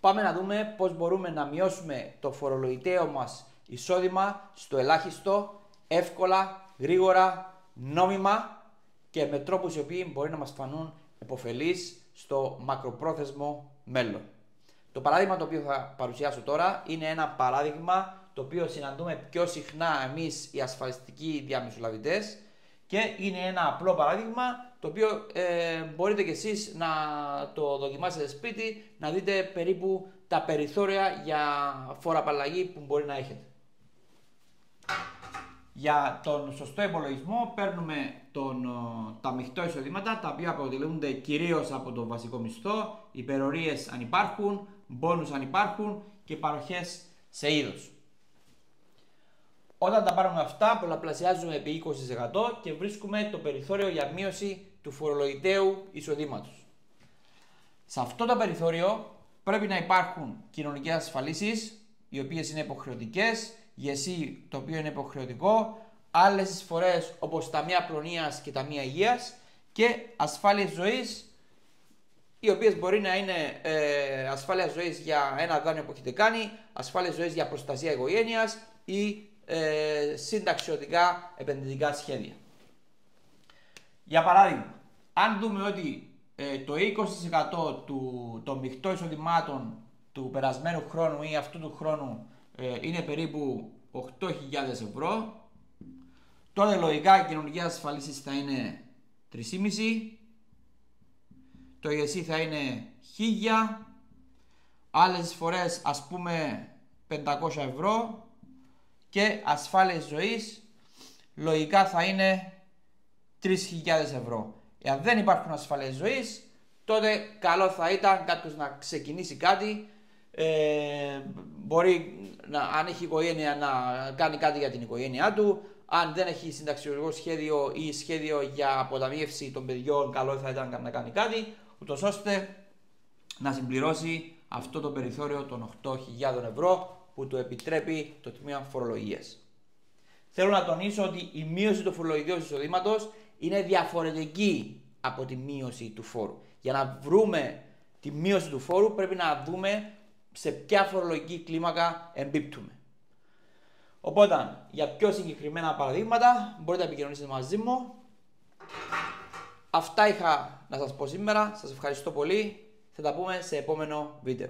πάμε να δούμε πώς μπορούμε να μειώσουμε το φορολογητέο μας εισόδημα στο ελάχιστο, εύκολα, γρήγορα, νόμιμα και με τρόπους οι οποίοι μπορεί να μας φανούν επωφελείς στο μακροπρόθεσμο μέλλον. Το παράδειγμα το οποίο θα παρουσιάσω τώρα είναι ένα παράδειγμα το οποίο συναντούμε πιο συχνά εμείς οι ασφαλιστικοί διαμεσολαβητές και είναι ένα απλό παράδειγμα το οποίο μπορείτε κι εσείς να το δοκιμάσετε σπίτι, να δείτε περίπου τα περιθώρια για φόρα απαλλαγή που μπορεί να έχετε. Για τον σωστό υπολογισμό παίρνουμε τα μειχτό εισοδήματα, τα οποία αποτελούνται κυρίως από το βασικό μισθό, υπερορίες αν υπάρχουν, μπόνους αν υπάρχουν και παροχές σε είδος. Όταν τα πάρουμε αυτά, πολλαπλασιάζουμε επί 20% και βρίσκουμε το περιθώριο για μείωση του φορολογητέου εισοδήματος. Σε αυτό το περιθώριο πρέπει να υπάρχουν κοινωνικές ασφαλίσεις, οι οποίες είναι υποχρεωτικές, ΓΕΣΥ το οποίο είναι υποχρεωτικό, άλλες εισφορές όπως ταμεία προνοίας και ταμεία υγείας και ασφάλειες ζωής, οι οποίες μπορεί να είναι ασφάλεια ζωής για ένα δάνειο που έχετε κάνει, ασφάλεια ζωής για προστασία οικογένειας ή συνταξιωτικά επενδυτικά σχέδια. Για παράδειγμα, αν δούμε ότι το 20% των μειχτών εισοδημάτων του περασμένου χρόνου ή αυτού του χρόνου είναι περίπου 8.000 ευρώ, τότε λογικά οι κοινωνικές ασφαλίσεις θα είναι 3,5, το ΙΕΣΥ θα είναι 1.000, άλλες εισφορές ας πούμε 500 ευρώ και ασφάλειες ζωής λογικά θα είναι 3.000 ευρώ. Εάν δεν υπάρχουν ασφάλειες ζωής, τότε καλό θα ήταν κάποιος να ξεκινήσει κάτι. Μπορεί αν έχει οικογένεια να κάνει κάτι για την οικογένειά του. Αν δεν έχει συνταξιωτικό σχέδιο ή σχέδιο για αποταμίευση των παιδιών, καλό θα ήταν να κάνει κάτι, ούτως ώστε να συμπληρώσει αυτό το περιθώριο των 8.000 ευρώ που του επιτρέπει το τμήμα φορολογίας. Θέλω να τονίσω ότι η μείωση του φορολογικού εισοδήματος είναι διαφορετική από τη μείωση του φόρου. Για να βρούμε τη μείωση του φόρου πρέπει να δούμε σε ποια φορολογική κλίμακα εμπίπτουμε. Οπότε, για πιο συγκεκριμένα παραδείγματα μπορείτε να επικοινωνήσετε μαζί μου. Αυτά είχα να σας πω σήμερα. Σας ευχαριστώ πολύ. Θα τα πούμε σε επόμενο βίντεο.